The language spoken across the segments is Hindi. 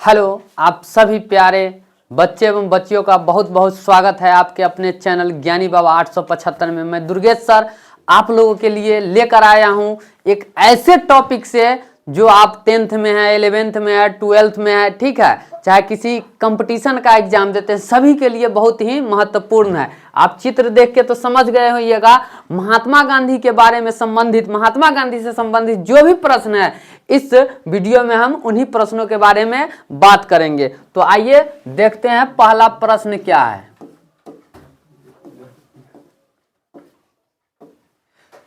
हेलो, आप सभी प्यारे बच्चे एवं बच्चियों का बहुत बहुत स्वागत है आपके अपने चैनल ज्ञानी बाबा 875 में। मैं दुर्गेश सर आप लोगों के लिए लेकर आया हूं एक ऐसे टॉपिक से जो आप 10th में है, 11th में है, 12th में है, ठीक है, चाहे किसी कंपटीशन का एग्जाम देते हैं, सभी के लिए बहुत ही महत्वपूर्ण है। आप चित्र देख के तो समझ गए होइएगा। महात्मा गांधी के बारे में संबंधित, महात्मा गांधी से संबंधित जो भी प्रश्न है इस वीडियो में हम उन्हीं प्रश्नों के बारे में बात करेंगे। तो आइए देखते हैं पहला प्रश्न क्या है।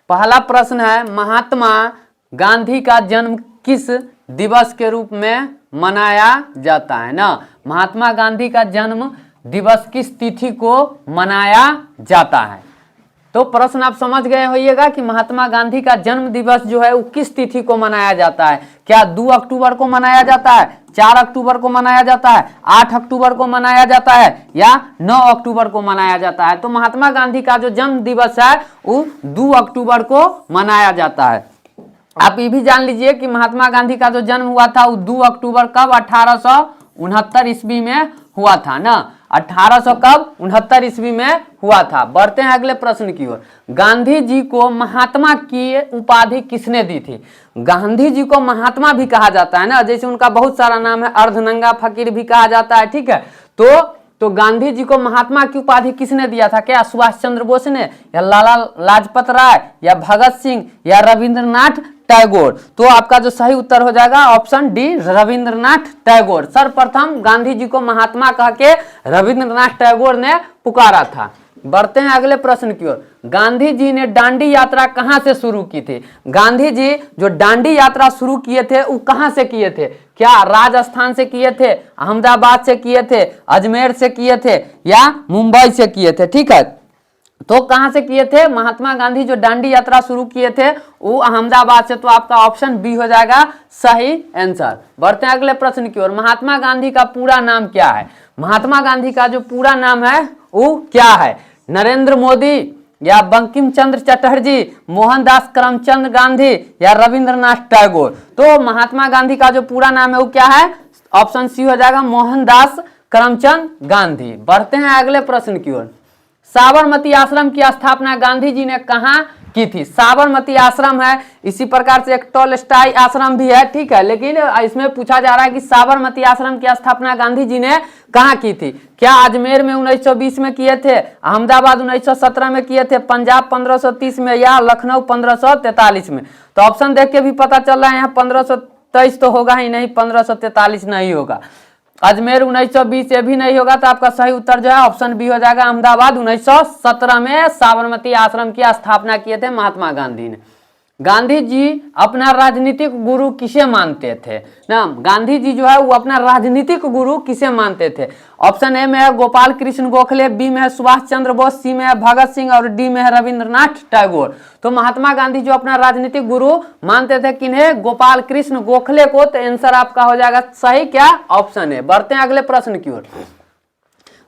पहला प्रश्न है, महात्मा गांधी का जन्म किस दिवस के रूप में मनाया जाता है ना। महात्मा गांधी का जन्म दिवस किस तिथि को मनाया जाता है। तो प्रश्न आप समझ गए होइएगा कि महात्मा गांधी का जन्म दिवस जो है वो किस तिथि को मनाया जाता है। क्या 2 अक्टूबर को मनाया जाता है, 4 अक्टूबर को मनाया जाता है, 8 अक्टूबर को मनाया जाता है या 9 अक्टूबर को मनाया जाता है। तो महात्मा गांधी का जो जन्म दिवस है वो 2 अक्टूबर को मनाया जाता है। आप ये भी जान लीजिए कि महात्मा गांधी का जो जन्म हुआ था वो 2 अक्टूबर कब 1869 ईस्वी में हुआ था ना। 1869 ईस्वी में हुआ था। बढ़ते हैं अगले प्रश्न की ओर। गांधी जी को महात्मा की उपाधि किसने दी थी। गांधी जी को महात्मा भी कहा जाता है ना, जैसे उनका बहुत सारा नाम है, अर्धनंगा फकीर भी कहा जाता है, ठीक है। तो गांधी जी को महात्मा की उपाधि किसने दिया था। क्या सुभाष चंद्र बोस ने, या लाला लाजपत राय, या भगत सिंह, या रविंद्रनाथ टैगोर। तो आपका जो सही उत्तर हो जाएगा ऑप्शन डी, रविंद्रनाथ टैगोर। सर्वप्रथम गांधी जी को महात्मा कह के रविंद्रनाथ टैगोर ने पुकारा था। बढ़ते हैं अगले प्रश्न की ओर। गांधी जी ने दांडी यात्रा कहां से शुरू की थी। गांधी जी जो दांडी यात्रा शुरू किए थे वो कहां से किए थे। क्या राजस्थान से किए थे, अहमदाबाद से किए थे, अजमेर से किए थे या मुंबई से किए थे, ठीक है। तो कहां से किए थे महात्मा गांधी जो दांडी यात्रा शुरू किए थे वो अहमदाबाद से। तो आपका ऑप्शन बी हो जाएगा सही आंसर। बढ़ते हैं अगले प्रश्न की ओर। महात्मा गांधी का पूरा नाम क्या है। महात्मा गांधी का जो पूरा नाम है वो क्या है। नरेंद्र मोदी, या बंकिम चंद्र चटर्जी, मोहनदास करमचंद गांधी, या रविंद्रनाथ टैगोर। तो महात्मा गांधी का जो पूरा नाम है वो क्या है, ऑप्शन सी हो जाएगा मोहनदास करमचंद गांधी। बढ़ते हैं अगले प्रश्न की ओर। साबरमती आश्रम की स्थापना गांधी जी ने कहां की थी। साबरमती आश्रम है, इसी प्रकार से एक टॉलस्टॉय आश्रम भी है, ठीक है, लेकिन इसमें पूछा जा रहा है कि साबरमती आश्रम की स्थापना गांधी जी ने कहां की थी। क्या अजमेर में 1920 में किए थे, अहमदाबाद 1917 में किए थे, पंजाब 1530 में, या लखनऊ 1543 में। तो ऑप्शन देख के भी पता चल रहा है यहाँ 1523 तो होगा ही नहीं, 1543 नहीं होगा। अजमेर 1920 ये भी नहीं होगा। तो आपका सही उत्तर जो है ऑप्शन बी हो जाएगा, अहमदाबाद 1917 में साबरमती आश्रम की स्थापना किए थे महात्मा गांधी ने। गांधी जी अपना राजनीतिक गुरु किसे मानते थे ना। गांधी जी जो है वो अपना राजनीतिक गुरु किसे मानते थे। ऑप्शन ए में है गोपाल कृष्ण गोखले, बी में है सुभाष चंद्र बोस, सी में है भगत सिंह और डी में है रविंद्रनाथ टैगोर। तो महात्मा गांधी जो अपना राजनीतिक गुरु मानते थे किन्हें, गोपाल कृष्ण गोखले को। तो आंसर आपका हो जाएगा सही क्या, ऑप्शन है। बढ़ते हैं अगले प्रश्न की ओर।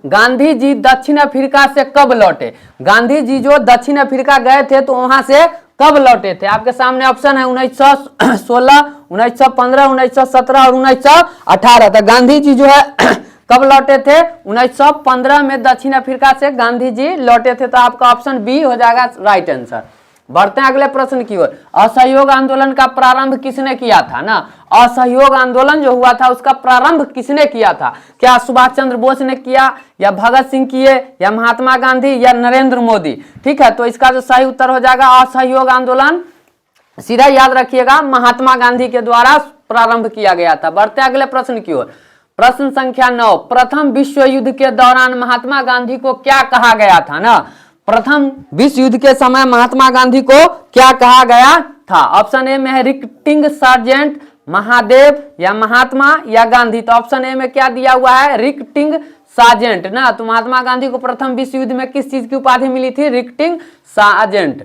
गांधी जी दक्षिण अफ्रीका से कब लौटे। गांधी जी जो दक्षिण अफ्रीका गए थे तो वहां से कब लौटे थे। आपके सामने ऑप्शन है 1916, 1915, 1917 और 1918। तो गांधी जी जो है कब लौटे थे, 1915 में दक्षिण अफ्रीका से गांधी जी लौटे थे। तो आपका ऑप्शन बी हो जाएगा राइट आंसर। बढ़ते हैं अगले प्रश्न की ओर। असहयोग आंदोलन का प्रारंभ किसने किया था ना। असहयोग आंदोलन जो हुआ था उसका प्रारंभ किसने किया था। क्या सुभाष चंद्र बोस ने किया, या भगत सिंह किए, या महात्मा गांधी, या नरेंद्र मोदी, ठीक है। तो इसका जो सही उत्तर हो जाएगा असहयोग आंदोलन, सीधा याद रखिएगा, महात्मा गांधी के द्वारा प्रारंभ किया गया था। बढ़ते हैं अगले प्रश्न की ओर। प्रश्न संख्या 9। प्रथम विश्व युद्ध के दौरान महात्मा गांधी को क्या कहा गया था ना। प्रथम विश्व युद्ध के समय महात्मा गांधी को क्या कहा गया था। ऑप्शन ए में है रिक्टिंग सार्जेंट, महादेव, या महात्मा, या गांधी। तो ऑप्शन ए में क्या दिया हुआ है, रिक्टिंग सार्जेंट ना। तो महात्मा गांधी को प्रथम विश्व युद्ध में किस चीज की उपाधि मिली थी, रिक्टिंग सार्जेंट।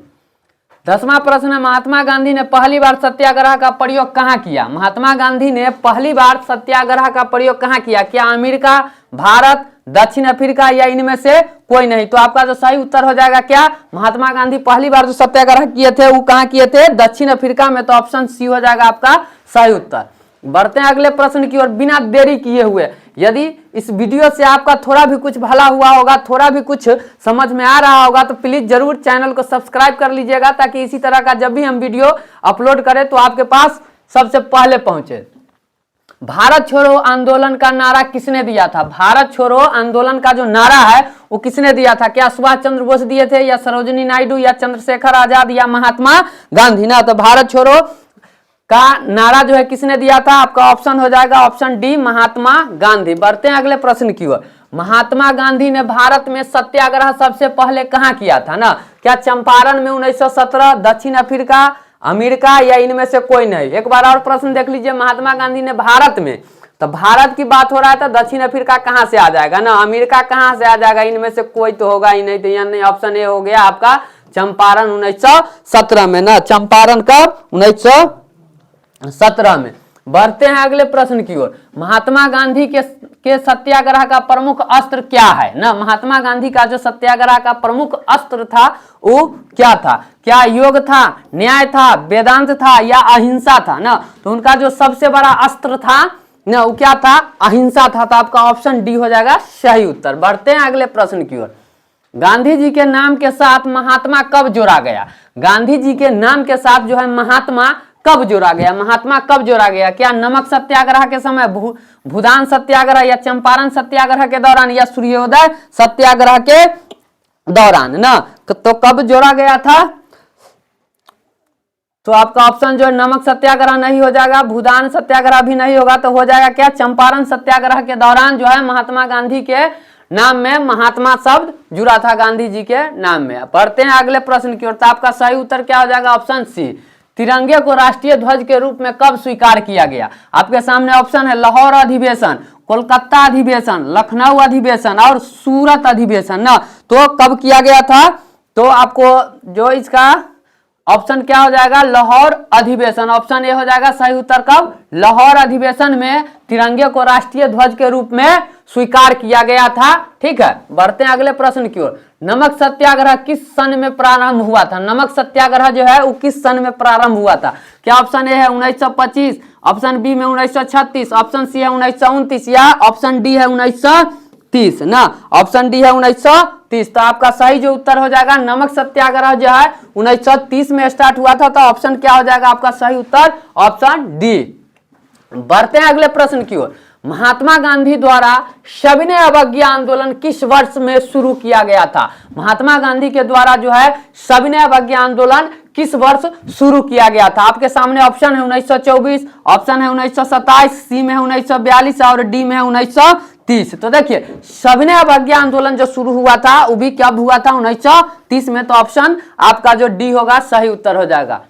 10वां प्रश्न है, महात्मा गांधी ने पहली बार सत्याग्रह का प्रयोग कहाँ किया। महात्मा गांधी ने पहली बार सत्याग्रह का प्रयोग कहाँ किया। क्या अमेरिका, भारत, दक्षिण अफ्रीका, या इनमें से कोई नहीं। तो आपका जो सही उत्तर हो जाएगा क्या, महात्मा गांधी पहली बार जो सत्याग्रह किए थे वो कहाँ किए थे, दक्षिण अफ्रीका में। तो ऑप्शन सी हो जाएगा आपका सही उत्तर। बढ़ते हैं अगले प्रश्न की ओर बिना देरी किए हुए। यदि इस वीडियो से आपका थोड़ा भी कुछ भला हुआ होगा, थोड़ा भी कुछ समझ में आ रहा होगा, तो प्लीज जरूर चैनल को सब्सक्राइब कर लीजिएगा, ताकि इसी तरह का जब भी हम वीडियो अपलोड करें तो आपके पास सबसे पहले पहुंचे। भारत छोड़ो आंदोलन का नारा किसने दिया था? भारत छोड़ो आंदोलन का जो नारा है वो किसने दिया था? क्या सुभाष चंद्र बोस दिए थे, या सरोजिनी नायडू, या चंद्रशेखर आजाद, या महात्मा गांधी? ना, तो भारत छोड़ो का नारा जो है किसने दिया था? आपका ऑप्शन हो जाएगा ऑप्शन डी, महात्मा गांधी। बढ़ते हैं अगले प्रश्न की ओर। महात्मा गांधी ने भारत में सत्याग्रह सबसे पहले कहां किया था? ना, क्या चंपारण में 1917, दक्षिण अफ्रीका, अमेरिका, या इनमें से कोई नहीं? एक बार और प्रश्न देख लीजिए। महात्मा गांधी ने भारत में, तो भारत की बात हो रहा है तो दक्षिण अफ्रीका कहां से आ जाएगा? ना, अमेरिका कहां से आ जाएगा? इनमें से कोई तो होगा ही नहीं, तो यानी ऑप्शन ए हो गया आपका चंपारण 1917 में। ना, चंपारण कब? 1917 में। बढ़ते हैं अगले प्रश्न की ओर। महात्मा गांधी के सत्याग्रह का प्रमुख अस्त्र क्या है? ना, महात्मा गांधी का जो सत्याग्रह का प्रमुख अस्त्र था वो क्या था? क्या योग था, न्याय था, वेदांत था, या अहिंसा था? ना, तो उनका जो सबसे बड़ा अस्त्र था ना वो क्या था? अहिंसा था। तो आपका ऑप्शन डी हो जाएगा सही उत्तर। बढ़ते हैं अगले प्रश्न की ओर। गांधी जी के नाम के साथ महात्मा कब जोड़ा गया? गांधी जी के नाम के साथ जो है महात्मा कब जोड़ा गया? महात्मा कब जोड़ा गया? क्या नमक सत्याग्रह के समय, भूदान सत्याग्रह, या चंपारण सत्याग्रह के दौरान, या सूर्योदय सत्याग्रह के दौरान? ना, तो कब जोड़ा गया था? तो आपका ऑप्शन जो है नमक सत्याग्रह नहीं हो जाएगा, भूदान सत्याग्रह भी नहीं होगा, तो हो जाएगा क्या? चंपारण सत्याग्रह के दौरान जो है महात्मा गांधी के नाम में महात्मा शब्द जुड़ा था गांधी जी के नाम में। पढ़ते हैं अगले प्रश्न की ओर। तो आपका सही उत्तर क्या हो जाएगा? ऑप्शन सी, तिरंगे को राष्ट्रीय ध्वज के रूप में कब स्वीकार किया गया? आपके सामने ऑप्शन है लाहौर अधिवेशन, कोलकाता अधिवेशन, लखनऊ अधिवेशन और सूरत अधिवेशन। ना, तो कब किया गया था? तो आपको जो इसका ऑप्शन क्या हो जाएगा? लाहौर अधिवेशन। ऑप्शन ए हो जाएगा सही उत्तर। कब? लाहौर अधिवेशन में तिरंगे को राष्ट्रीय ध्वज के रूप में स्वीकार किया गया था। ठीक है, बढ़ते हैं अगले प्रश्न की ओर। नमक सत्याग्रह किस सन में प्रारंभ हुआ था? नमक सत्याग्रह जो है वो किस सन में प्रारंभ हुआ था? क्या ऑप्शन ए है 1925, ऑप्शन बी में 1936, ऑप्शन सी है 1929, या ऑप्शन डी है 1930? ना, ऑप्शन डी है 1930। तो आपका सही जो उत्तर हो जाएगा नमक सत्याग्रह जो है 1930 में स्टार्ट हुआ था। तो ऑप्शन क्या हो जाएगा आपका सही उत्तर? Option D. बढ़ते हैं अगले प्रश्न की ओर। महात्मा गांधी द्वारा सविनय अवज्ञा आंदोलन किस वर्ष में शुरू किया गया था? महात्मा गांधी के द्वारा जो है सविनय अवज्ञा आंदोलन किस वर्ष शुरू किया गया था? आपके सामने ऑप्शन है 1924, ऑप्शन है 1927, सी में है 1942 और डी में है 1930। तो देखिए सविनय अवज्ञा आंदोलन जो शुरू हुआ था वो भी कब हुआ था? 1930 में। तो ऑप्शन आपका जो डी होगा सही उत्तर हो जाएगा।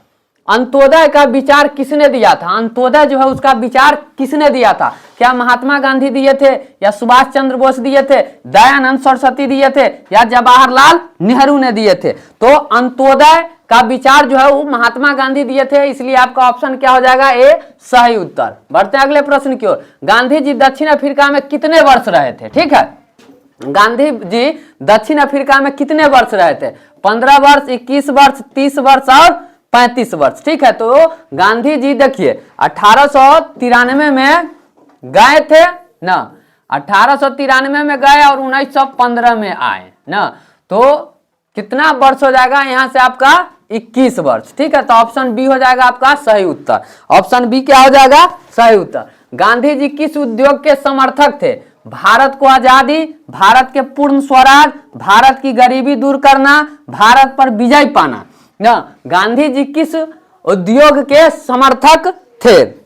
अंत्योदय का विचार किसने दिया था? अंत्योदय जो है उसका विचार किसने दिया था? क्या महात्मा गांधी दिए थे, या सुभाष चंद्र बोस दिए थे, दयानंद सरस्वती दिए थे, या जवाहरलाल नेहरू ने दिए थे? तो अंत्योदय का विचार जो है वो महात्मा गांधी दिए थे, इसलिए आपका ऑप्शन क्या हो जाएगा? ए सही उत्तर। बढ़ते हैं अगले प्रश्न की ओर। गांधी जी दक्षिण अफ्रीका में कितने वर्ष रहे थे? ठीक है, गांधी जी दक्षिण अफ्रीका में कितने वर्ष रहे थे? 15 वर्ष, 21 वर्ष, 30 वर्ष और 35 वर्ष। ठीक है, तो गांधी जी देखिए 1893 में गए थे ना, 1893 में गए और 1915 में आए ना, तो कितना वर्ष हो जाएगा यहाँ से आपका? 21 वर्ष। ठीक है, तो ऑप्शन बी हो जाएगा आपका सही उत्तर। ऑप्शन बी क्या हो जाएगा? सही उत्तर। गांधी जी किस उद्योग के समर्थक थे? भारत को आजादी, भारत के पूर्ण स्वराज, भारत की गरीबी दूर करना, भारत पर विजय पाना। ना, गांधी जी किस उद्योग के समर्थक थे?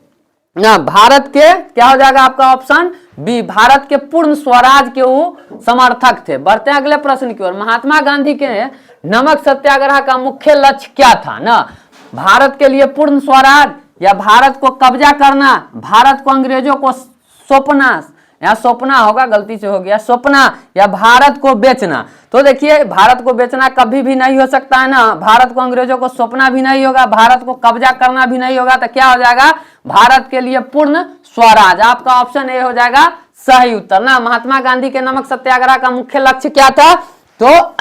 ना, भारत के क्या हो जाएगा आपका ऑप्शन बी, भारत के पूर्ण स्वराज के वो समर्थक थे। बढ़ते हैं अगले प्रश्न की ओर। महात्मा गांधी के नमक सत्याग्रह का मुख्य लक्ष्य क्या था? ना, भारत के लिए पूर्ण स्वराज, या भारत को कब्जा करना, भारत को अंग्रेजों को सौंपना, यहाँ सौंपना होगा, गलती से हो गया, सौंपना, या भारत को बेचना? तो देखिए भारत को बेचना कभी भी नहीं हो सकता है ना, भारत को अंग्रेजों को सौंपना भी नहीं होगा, भारत को कब्जा करना भी नहीं होगा। तो क्या हो जाएगा? भारत के लिए पूर्ण स्वराज। आपका ऑप्शन ए हो जाएगा सही उत्तर। ना, महात्मा गांधी के नमक सत्याग्रह का मुख्य लक्ष्य क्या था? तो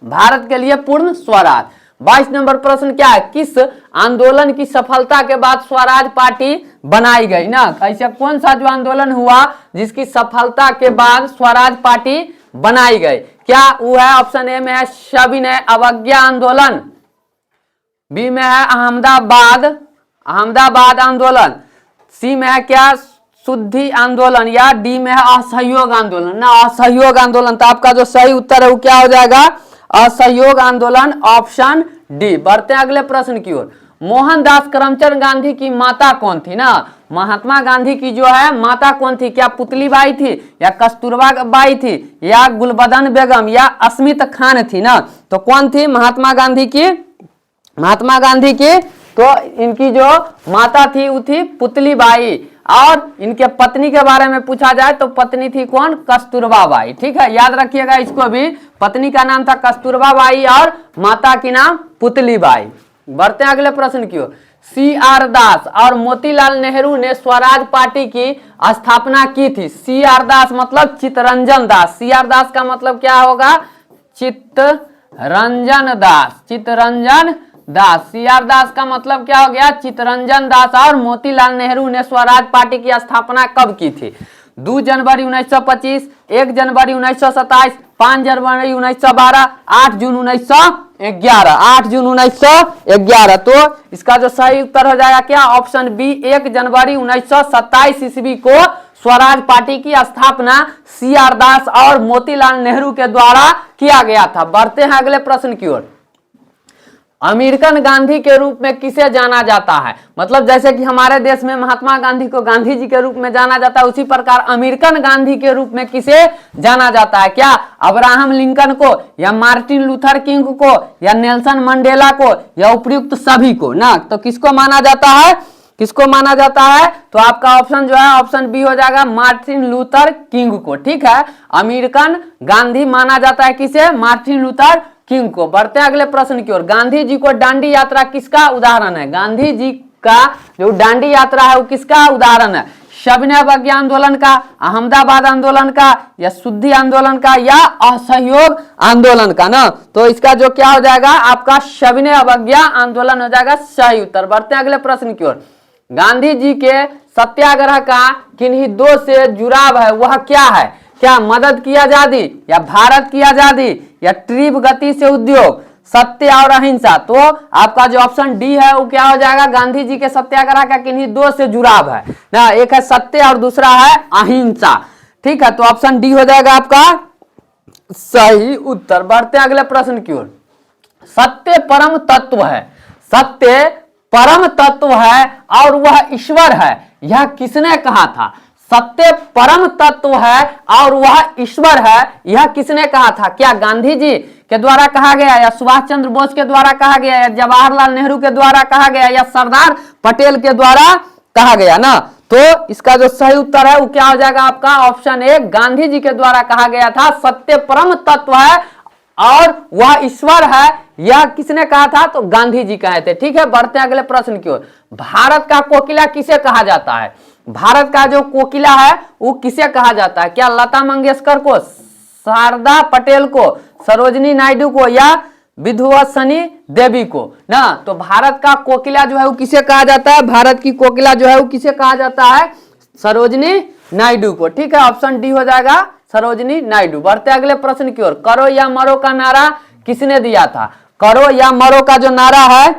भारत के लिए पूर्ण स्वराज। 22 नंबर प्रश्न क्या है, किस आंदोलन की सफलता के बाद स्वराज पार्टी बनाई गई ना, कैसे कौन सा जो आंदोलन हुआ जिसकी सफलता के बाद स्वराज पार्टी बनाई गई, क्या वो है, ऑप्शन ए में है सविनय अवज्ञा आंदोलन, बी में है अहमदाबाद आंदोलन, सी में है क्या शुद्धि आंदोलन, या डी में है असहयोग आंदोलन ना, असहयोग आंदोलन। तो आपका जो सही उत्तर है वो क्या हो जाएगा, असहयोग आंदोलन, ऑप्शन डी। बढ़ते हैं अगले प्रश्न की ओर। मोहनदास करमचंद गांधी की माता कौन थी ना, महात्मा गांधी की जो है माता कौन थी, क्या पुतली बाई थी, या कस्तूरबा बाई थी, या गुलबदन बेगम, या अस्मित खान थी ना, तो कौन थी महात्मा गांधी की तो इनकी जो माता थी वो थी पुतली बाई, और इनके पत्नी के बारे में पूछा जाए तो पत्नी थी कौन, कस्तूरबा बाई। ठीक है, याद रखिएगा इसको भी, पत्नी का नाम था कस्तूरबा बाई और माता की नाम पुतली बाई। बढ़ते हैं अगले प्रश्न की ओर। CR दास और मोतीलाल नेहरू ने स्वराज पार्टी की स्थापना की थी। CR दास मतलब चित्तरंजन दास, CR दास का मतलब क्या होगा, चित्तरंजन दास, CR दास का मतलब क्या हो गया, चित्तरंजन दास। और मोतीलाल नेहरू ने स्वराज पार्टी की स्थापना कब की थी, 2 जनवरी 1925, 1 जनवरी 1927, 5 जनवरी 1912, 8 जून 1911। तो इसका जो सही उत्तर हो जाएगा क्या, ऑप्शन बी, 1 जनवरी 1927 ईस्वी को स्वराज पार्टी की स्थापना CR दास और मोतीलाल नेहरू के द्वारा किया गया था। बढ़ते हैं अगले प्रश्न की ओर। अमेरिकन गांधी के रूप में किसे जाना जाता है, मतलब जैसे कि हमारे देश में महात्मा गांधी को गांधी जी के रूप में जाना जाता है, उसी प्रकार अमेरिकन गांधी के रूप में किसे जाना जाता है, क्या अब्राहम लिंकन को, या मार्टिन लूथर किंग को, या नेल्सन मंडेला को, या उपयुक्त सभी को ना, तो किसको माना जाता है, तो आपका ऑप्शन जो है ऑप्शन बी हो जाएगा, मार्टिन लूथर किंग को। ठीक है, अमेरिकन गांधी माना जाता है किसे, मार्टिन लूथर किंग को। बढ़ते हैं अगले प्रश्न की ओर। गांधी जी को दांडी यात्रा किसका उदाहरण है, गांधी जी का जो दांडी यात्रा है वो किसका उदाहरण है, सविनय अवज्ञा आंदोलन का, अहमदाबाद आंदोलन का, या शुद्धि आंदोलन का, या असहयोग आंदोलन का ना, तो इसका जो क्या हो जाएगा आपका सविनय अवज्ञा आंदोलन हो जाएगा सही उत्तर। बढ़ते हैं अगले प्रश्न की ओर। गांधी जी के सत्याग्रह का किन्हीं 2 से जुड़ाव है, वह क्या है, क्या मदद की आजादी, या भारत की आजादी, या तीव्र गति से उद्योग, सत्य और अहिंसा। तो आपका जो ऑप्शन डी है वो क्या हो जाएगा, गांधी जी के सत्याग्रह का किन्हीं 2 से जुड़ाव है ना, एक है सत्य और दूसरा है अहिंसा। ठीक है, तो ऑप्शन डी हो जाएगा आपका सही उत्तर। बढ़ते हैं अगले प्रश्न की ओर। सत्य परम तत्व है और वह ईश्वर है, यह किसने कहा था, सत्य परम तत्व है और वह ईश्वर है, यह किसने कहा था, क्या गांधी जी के द्वारा कहा गया, या सुभाष चंद्र बोस के द्वारा कहा गया, या जवाहरलाल नेहरू के द्वारा कहा गया, या सरदार पटेल के द्वारा कहा गया ना, तो इसका जो सही उत्तर है वो क्या हो जाएगा आपका ऑप्शन ए, गांधी जी के द्वारा कहा गया था। सत्य परम तत्व है और वह ईश्वर है, यह किसने कहा था, तो गांधी जी कहे थे। ठीक है, बढ़ते हैं अगले प्रश्न की ओर। भारत का कोकिला किसे कहा जाता है, भारत का जो कोकिला है वो किसे कहा जाता है, क्या लता मंगेशकर को, शारदा पटेल को, सरोजनी नायडू को, या विधुवसनी देवी को ना, तो भारत का कोकिला जो है वो किसे कहा जाता है, भारत की कोकिला जो है वो किसे कहा जाता है, सरोजनी नायडू को। ठीक है, ऑप्शन डी हो जाएगा सरोजनी नायडू। बढ़ते अगले प्रश्न की ओर। करो या मरो का नारा किसने दिया था, करो या मरो का जो नारा है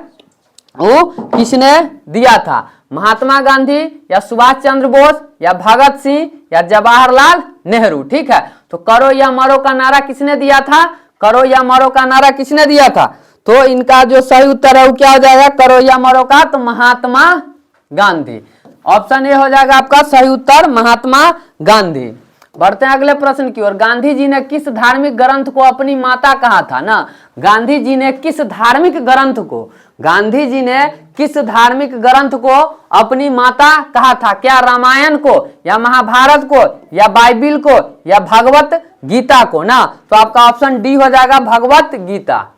वो किसने दिया था, महात्मा गांधी, या सुभाष चंद्र बोस, या भगत सिंह, या जवाहरलाल नेहरू। ठीक है, तो करो या मरो का नारा किसने दिया था, करो या मरो का नारा किसने दिया था, तो इनका जो सही उत्तर है वो क्या हो जाएगा, करो या मरो का, तो महात्मा गांधी। ऑप्शन ए हो जाएगा आपका सही उत्तर, महात्मा गांधी। बढ़ते हैं अगले प्रश्न की ओर। गांधी जी ने किस धार्मिक ग्रंथ को अपनी माता कहा था ना, गांधी जी ने किस धार्मिक ग्रंथ को, गांधी जी ने किस धार्मिक ग्रंथ को अपनी माता कहा था, क्या रामायण को, या महाभारत को, या बाइबिल को, या भगवत गीता को ना, तो आपका ऑप्शन डी हो जाएगा भगवत गीता।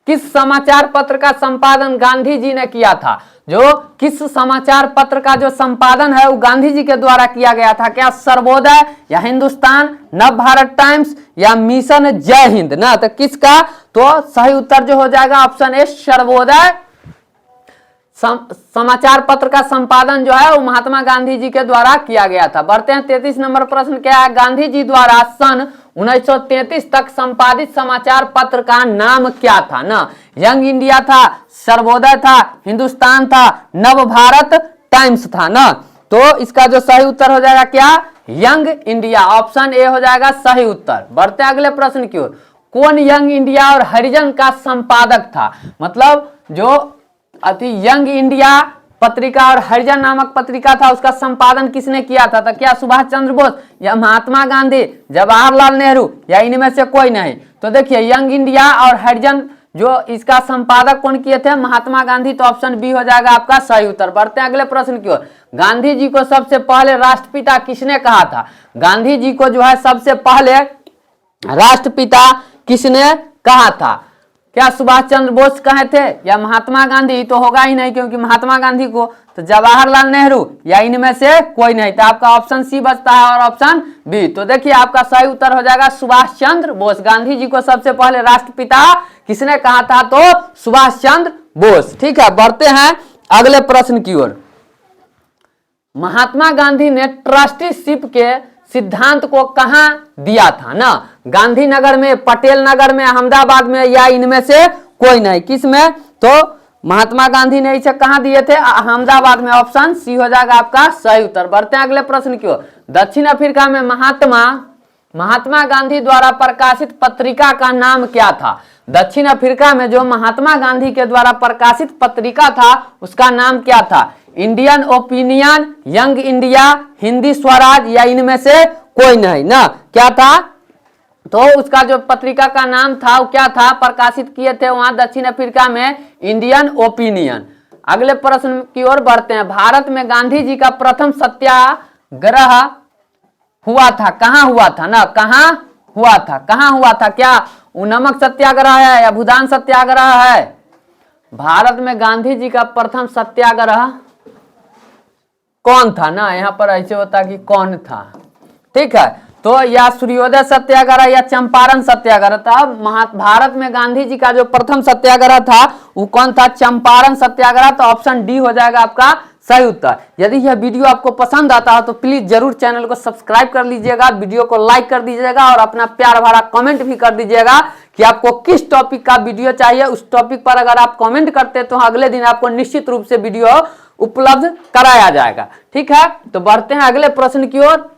किस समाचार पत्र का संपादन गांधी जी ने किया था? जो किस समाचार पत्र का जो संपादन है वो गांधी जी के द्वारा किया गया था? क्या सर्वोदय या हिंदुस्तान, नव भारत टाइम्स या मिशन जय हिंद ना? तो किसका? तो सही उत्तर जो हो जाएगा ऑप्शन ए सर्वोदय समाचार पत्र का संपादन जो है वो महात्मा गांधी जी के द्वारा किया गया था। बढ़ते हैं 33 नंबर प्रश्न। क्या है? गांधी जी द्वारा सन 1933 तक संपादित समाचार पत्र का नाम क्या था ना? यंग इंडिया था, सर्वोदय था, हिंदुस्तान था, नव भारत टाइम्स था ना? तो इसका जो सही उत्तर हो जाएगा क्या? यंग इंडिया, ऑप्शन ए हो जाएगा सही उत्तर। बढ़ते हैं अगले प्रश्न की ओर। कौन यंग इंडिया और हरिजन का संपादक था? मतलब जो यंग इंडिया पत्रिका और हरिजन नामक पत्रिका था उसका संपादन किसने किया था? तो क्या सुभाष चंद्र बोस या महात्मा गांधी, जवाहरलाल नेहरू या इनमें से कोई नहीं? तो देखिए यंग इंडिया और हरिजन जो इसका संपादक कौन किए थे? महात्मा गांधी। तो ऑप्शन बी हो जाएगा आपका सही उत्तर। बढ़ते हैं अगले प्रश्न की ओर। गांधी जी को सबसे पहले राष्ट्रपिता किसने कहा था? गांधी जी को जो है सबसे पहले राष्ट्रपिता किसने कहा था? क्या सुभाष चंद्र बोस कहे थे या महात्मा गांधी? तो होगा ही नहीं, क्योंकि महात्मा गांधी को तो जवाहरलाल नेहरू या इनमें से कोई नहीं। तो आपका ऑप्शन सी बचता है और ऑप्शन बी। तो देखिए आपका सही उत्तर हो जाएगा सुभाष चंद्र बोस। गांधी जी को सबसे पहले राष्ट्रपिता किसने कहा था? तो सुभाष चंद्र बोस। ठीक है, बढ़ते हैं अगले प्रश्न की ओर। महात्मा गांधी ने ट्रस्टीशिप के सिद्धांत को कहां दिया था ना? गांधीनगर में, पटेल नगर में, अहमदाबाद में या इनमें से कोई नहीं? किस में? तो महात्मा गांधी ने इसे कहां दिए थे? अहमदाबाद में। ऑप्शन सी हो जाएगा आपका सही उत्तर। बढ़ते हैं अगले प्रश्न की ओर। दक्षिण अफ्रीका में महात्मा गांधी द्वारा प्रकाशित पत्रिका का नाम क्या था? दक्षिण अफ्रीका में जो महात्मा गांधी के द्वारा प्रकाशित पत्रिका था उसका नाम क्या था? Indian opinion, young India, Hindi Swaraj या इनमें से कोई नहीं ना? क्या था? तो उसका जो पत्रिका का नाम था वो क्या था? प्रकाशित किए थे वहां दक्षिण अफ्रीका में इंडियन ओपिनियन। अगले प्रश्न की ओर बढ़ते हैं। भारत में गांधी जी का प्रथम सत्याग्रह हुआ था, कहां हुआ था ना? कहां हुआ था? कहां हुआ था? क्या वो नमक सत्याग्रह है या भूदान सत्याग्रह है? भारत में गांधी जी का प्रथम सत्याग्रह कौन था ना? यहाँ पर ऐसे होता कि कौन था। ठीक है, तो या सूर्योदय सत्याग्रह या चंपारण सत्याग्रह था। भारत में गांधी जी का जो प्रथम सत्याग्रह था वो कौन था? चंपारण सत्याग्रह। तो ऑप्शन डी हो जाएगा आपका सही उत्तर। यदि यह वीडियो आपको पसंद आता है तो प्लीज जरूर चैनल को सब्सक्राइब कर लीजिएगा, वीडियो को लाइक कर दीजिएगा और अपना प्यार भरा कमेंट भी कर दीजिएगा कि आपको किस टॉपिक का वीडियो चाहिए। उस टॉपिक पर अगर आप कमेंट करते हैं तो अगले दिन आपको निश्चित रूप से वीडियो उपलब्ध कराया जाएगा। ठीक है, तो बढ़ते हैं अगले प्रश्न की ओर।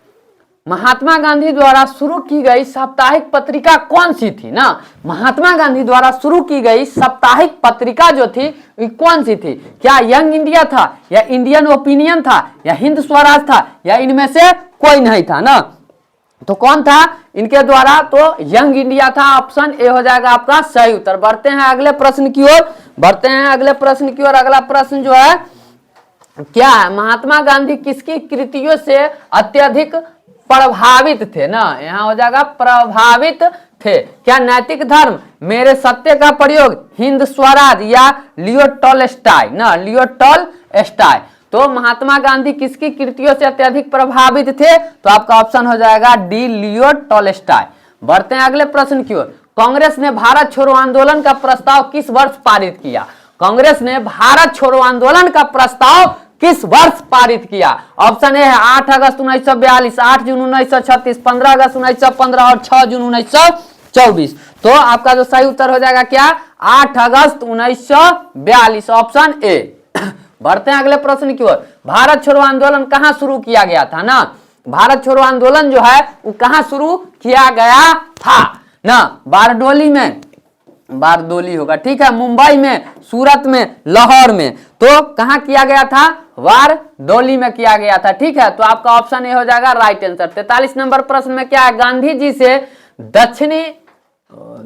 महात्मा गांधी द्वारा शुरू की गई साप्ताहिक पत्रिका कौन सी थी ना? महात्मा गांधी द्वारा शुरू की गई साप्ताहिक पत्रिका जो थी वो कौन सी थी? क्या यंग इंडिया था या इंडियन ओपिनियन था या हिंद स्वराज था या इनमें से कोई नहीं था ना? तो कौन था इनके द्वारा? तो यंग इंडिया था। ऑप्शन ए हो जाएगा आपका सही उत्तर। बढ़ते हैं अगले प्रश्न की ओर। बढ़ते हैं अगले प्रश्न की ओर। अगला प्रश्न जो है क्या है? महात्मा गांधी किसकी कृतियों से अत्यधिक प्रभावित थे ना? यहां हो जाएगा प्रभावित थे। क्या नैतिक धर्म, मेरे सत्य का प्रयोग, हिंद स्वराज या लियो टॉलस्टॉय ना? लियो टॉलस्टॉय। तो महात्मा गांधी किसकी कृतियों से अत्यधिक प्रभावित थे? तो आपका ऑप्शन हो जाएगा डी, लियो टॉलस्टॉय। बढ़ते हैं अगले प्रश्न की ओर। कांग्रेस ने भारत छोड़ो आंदोलन का प्रस्ताव किस वर्ष पारित किया? कांग्रेस ने भारत छोड़ो आंदोलन का प्रस्ताव किस वर्ष पारित किया? ऑप्शन ए है 8 अगस्त 1942, 8 जून 1936, 15 अगस्त 1915 और 6 जून 1924। तो आपका जो सही उत्तर हो जाएगा क्या? 8 अगस्त 1942, ऑप्शन ए। बढ़ते हैं अगले प्रश्न की ओर। भारत छोड़ो आंदोलन कहां शुरू किया गया था ना? भारत छोड़ो आंदोलन जो है वो कहां शुरू किया गया था ना? बारडोली होगा। ठीक है, मुंबई में, सूरत में, लाहौर में। तो कहां किया गया था? बारडोली में किया गया था। ठीक है, तो आपका ऑप्शन ए हो जाएगा राइट आंसर। 43 नंबर प्रश्न में क्या है? गांधी जी से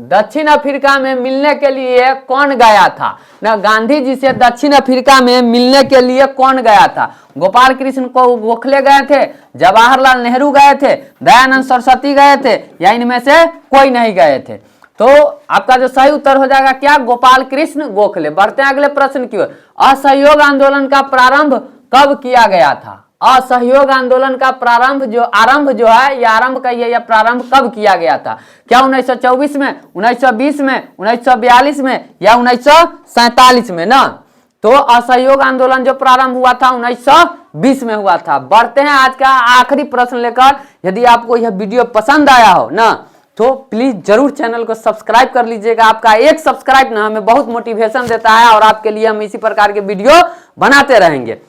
दक्षिण अफ्रीका में मिलने के लिए कौन गया था ना? गांधी जी से दक्षिण अफ्रीका में मिलने के लिए कौन गया था? गोपाल कृष्ण गोखले गए थे, जवाहरलाल नेहरू गए थे, दयानंद सरस्वती गए थे या इनमें से कोई नहीं गए थे? तो आपका जो सही उत्तर हो जाएगा क्या, गोपाल कृष्ण गोखले। बढ़ते हैं अगले प्रश्न की ओर। असहयोग आंदोलन का प्रारंभ कब किया गया था? असहयोग आंदोलन का आरंभ जो है, ये आरंभ का ये प्रारंभ कब किया गया था? क्या 1924 में, 1920 में, 1942 में या 1947 में ना? तो असहयोग आंदोलन जो प्रारंभ हुआ था 1920 में हुआ था। बढ़ते हैं आज का आखिरी प्रश्न लेकर। यदि आपको यह वीडियो पसंद आया हो ना, तो प्लीज जरूर चैनल को सब्सक्राइब कर लीजिएगा। आपका एक सब्सक्राइब ना हमें बहुत मोटिवेशन देता है और आपके लिए हम इसी प्रकार के वीडियो बनाते रहेंगे।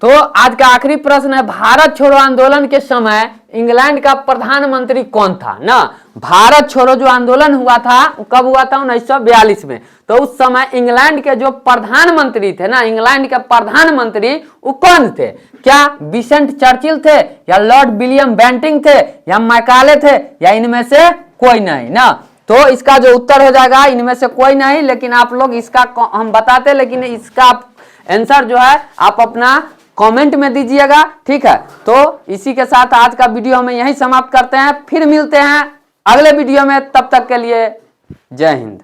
तो आज का आखिरी प्रश्न है, भारत छोड़ो आंदोलन के समय इंग्लैंड का प्रधानमंत्री कौन था ना? भारत छोड़ो जो आंदोलन हुआ था कब हुआ था? 1942 में। तो उस समय इंग्लैंड के जो प्रधानमंत्री थे ना, इंग्लैंड के प्रधानमंत्री वो कौन थे? क्या विंस्टन चर्चिल थे या लॉर्ड विलियम बेंटिंग थे या मैकाले थे या इनमें से कोई नहीं ना? तो इसका जो उत्तर हो जाएगा इनमें से कोई नहीं, लेकिन आप लोग इसका हम बताते, लेकिन इसका आंसर जो है आप अपना कमेंट में दीजिएगा, ठीक है। तो इसी के साथ आज का वीडियो हम यहीं समाप्त करते हैं, फिर मिलते हैं अगले वीडियो में। तब तक के लिए जय हिंद।